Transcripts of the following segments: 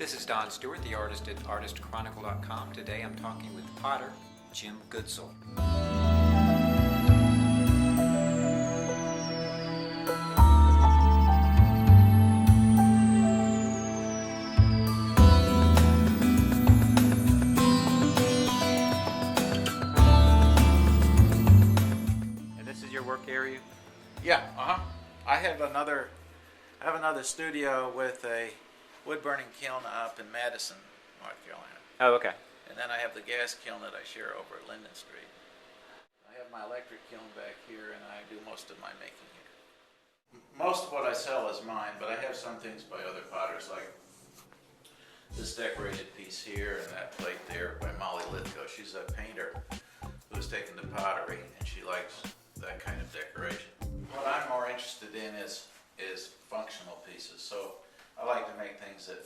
this is Don Stewart, the artist at ArtistChronicle.com. Today I'm talking with potter Jim Gutsell. And this is your work area? Yeah, I have another studio with a wood burning kiln up in Madison, North Carolina. Oh, okay. And then I have the gas kiln that I share over at Linden Street. I have my electric kiln back here, and I do most of my making here. Most of what I sell is mine, but I have some things by other potters, like this decorated piece here and that plate there by Molly Lithgow. She's a painter who's taken to pottery, and she likes that kind of decoration. What I'm more interested in is functional pieces. So I like to make things that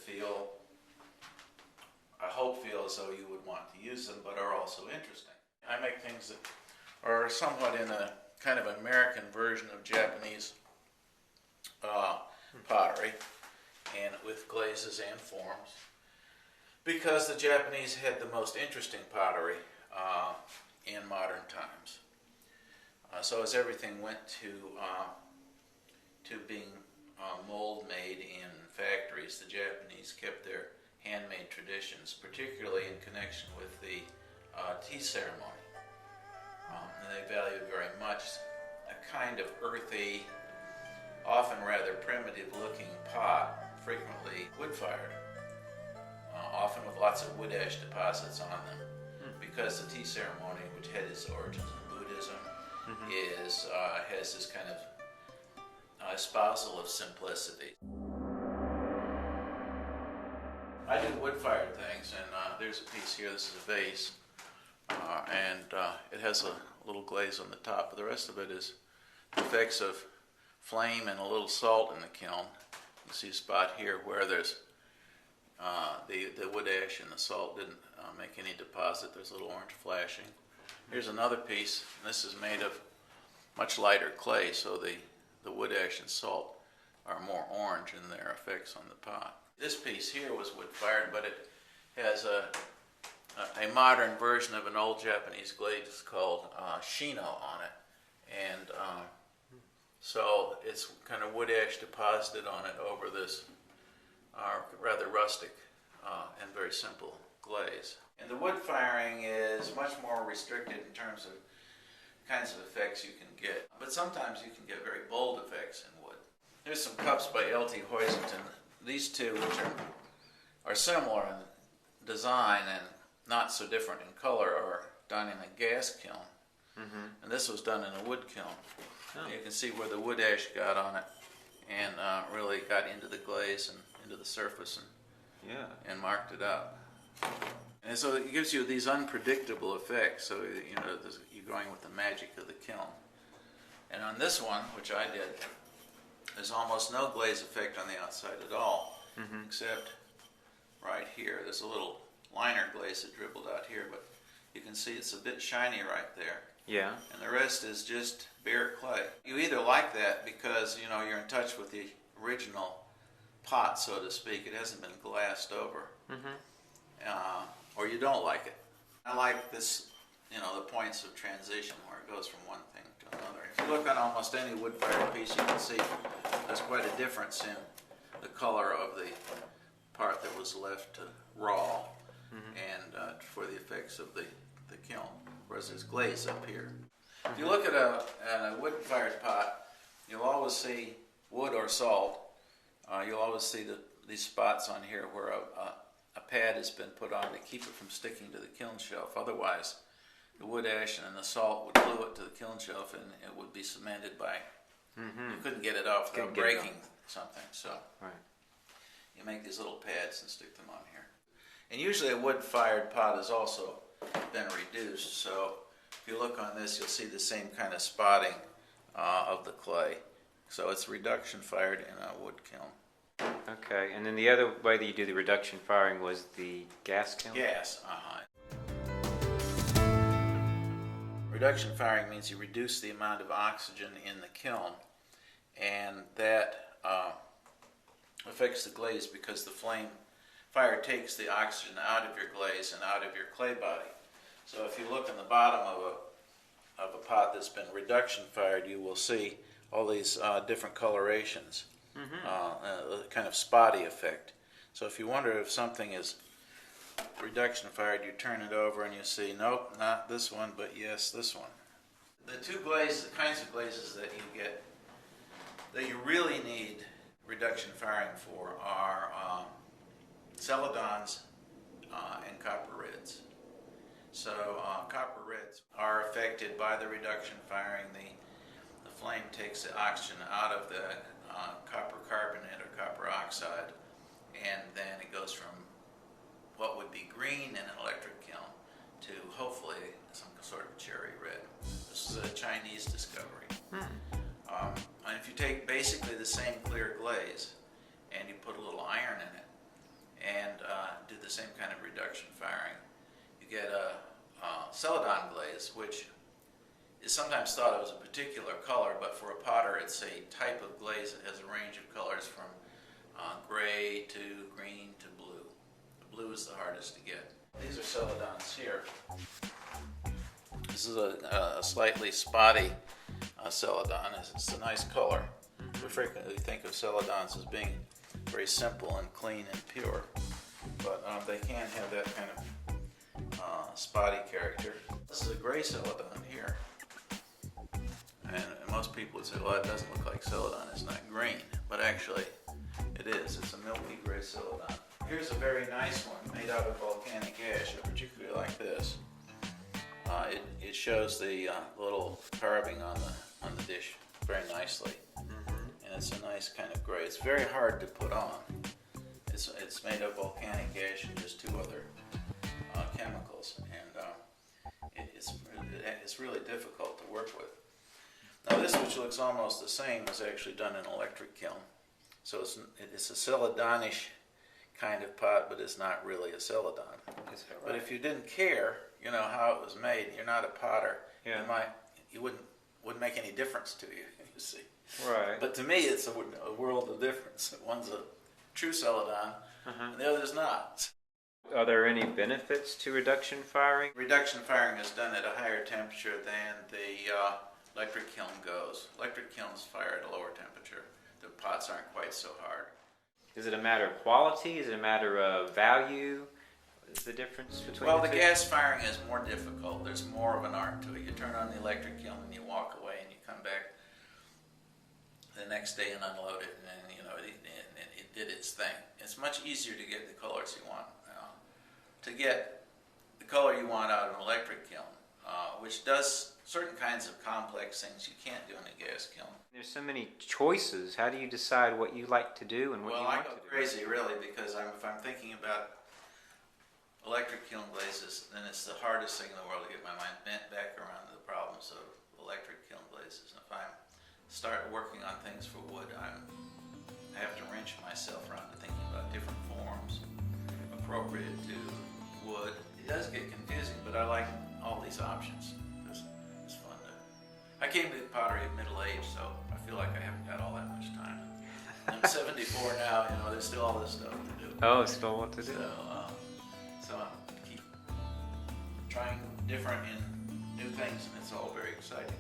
I hope feel as though you would want to use them, but are also interesting. I make things that are somewhat in a kind of American version of Japanese pottery, and with glazes and forms, because the Japanese had the most interesting pottery in modern times. So as everything went to being mold made in factories, the Japanese kept their handmade traditions, particularly in connection with the tea ceremony. And they valued very much a kind of earthy, often rather primitive looking pot, frequently wood-fired, often with lots of wood ash deposits on them, because the tea ceremony, which had its origins in Buddhism, has this kind of espousal of simplicity. I do wood-fired things, and there's a piece here. This is a vase, and it has a little glaze on the top, but the rest of it is effects of flame and a little salt in the kiln. You see a spot here where there's the wood ash and the salt didn't make any deposit. There's a little orange flashing. Here's another piece, and this is made of much lighter clay, so the wood ash and salt are more orange in their effects on the pot. This piece here was wood-fired, but it has a modern version of an old Japanese glaze called shino on it, and so it's kind of wood ash deposited on it over this rather rustic and very simple glaze. And the wood firing is much more restricted in terms of kinds of effects you can get, but sometimes you can get very bold effects in wood. Here's some cups by L.T. Hoisington. These two, which are similar in design and not so different in color, are done in a gas kiln. And this was done in a wood kiln. Oh. You can see where the wood ash got on it and really got into the glaze and into the surface and marked it out. And so it gives you these unpredictable effects. So you're going with the magic of the kiln. And on this one, which I did, there's almost no glaze effect on the outside at all, except right here. There's a little liner glaze that dribbled out here, but you can see it's a bit shiny right there. Yeah. And the rest is just bare clay. You either like that because you're in touch with the original pot, so to speak. It hasn't been glassed over, or you don't like it. I like this, the points of transition where it goes from one thing to another. If you look on almost any wood-fired piece, you can see there's quite a difference in the color of the part that was left raw and for the effects of the kiln, whereas there's glaze up here. If you look at a wood-fired pot, you'll always see wood or salt. You'll always see these spots on here where a pad has been put on to keep it from sticking to the kiln shelf. Otherwise, the wood ash and the salt would glue it to the kiln shelf, and it would be cemented by. You couldn't get it off without breaking something. So you make these little pads and stick them on here. And usually a wood-fired pot has also been reduced. So if you look on this, you'll see the same kind of spotting of the clay. So it's reduction fired in a wood kiln. Okay, and then the other way that you do the reduction firing was the gas kiln? Gas, Reduction firing means you reduce the amount of oxygen in the kiln, and that affects the glaze because the flame fire takes the oxygen out of your glaze and out of your clay body. So if you look in the bottom of a pot that's been reduction fired, you will see all these different colorations, kind of spotty effect. So if you wonder if something is reduction fired, you turn it over and you see, nope, not this one, but yes, this one. The kinds of glazes that you get, that you really need reduction firing for are Celadons and copper reds. So copper reds are affected by the reduction firing. The flame takes the oxygen out of the copper carbonate or copper oxide, and then it goes from what would be green in an electric kiln to hopefully some sort of cherry red. This is a Chinese discovery. And if you take basically the same clear glaze and you put a little iron in it and do the same kind of reduction firing, you get a Celadon glaze, which is sometimes thought of as a particular color, but for a potter it's a type of glaze that has a range of colors from gray to green to blue. The blue is the hardest to get. These are Celadons here. This is a slightly spotty Celadon. It's a nice color. We frequently think of Celadons as being very simple and clean and pure, but they can have that kind of spotty character. This is a gray Celadon here, and most people would say, well, it doesn't look like Celadon, it's not green, but actually it is. It's a milky gray Celadon. Here's a very nice one made out of volcanic ash. I particularly like this. It shows the little carving on the dish very nicely, and it's a nice kind of gray. It's very hard to put on. It's made of volcanic ash and just two other chemicals, and it's really difficult to work with. Now this, which looks almost the same, was actually done in an electric kiln, so it's a Celadonish kind of pot, but it's not really a Celadon. Is that right? But if you didn't care, how it was made, you're not a potter. Yeah. You wouldn't make any difference to you. You see. Right. But to me, it's a world of difference. One's a true Celadon, and the other's not. Are there any benefits to reduction firing? Reduction firing is done at a higher temperature than the electric kiln goes. Electric kilns fire at a lower temperature. The pots aren't quite so hard. Is it a matter of quality? Is it a matter of value? Is the difference between Well, the the two? gas firing is more difficult. There's more of an art to it. You turn on the electric kiln and you walk away, and you come back the next day and unload it, and then it did its thing. It's much easier to get the colors you want. To get the color you want out of an electric kiln, which does certain kinds of complex things you can't do in a gas kiln. There's so many choices. How do you decide what you like to do and what you Well, I want go to do? crazy really, because if I'm thinking about electric kiln glazes, then it's the hardest thing in the world to get my mind bent back around to the problems of electric kiln glazes. And if I start working on things for wood, I have to wrench myself around to thinking about different forms appropriate to wood. It does get confusing, but I like all these options. It's fun to. I came to pottery at middle age, so I feel like I haven't got all that much time. I'm 74 now. There's still all this stuff to do. Oh, still what to do? So I keep trying different and new things, and it's all very exciting.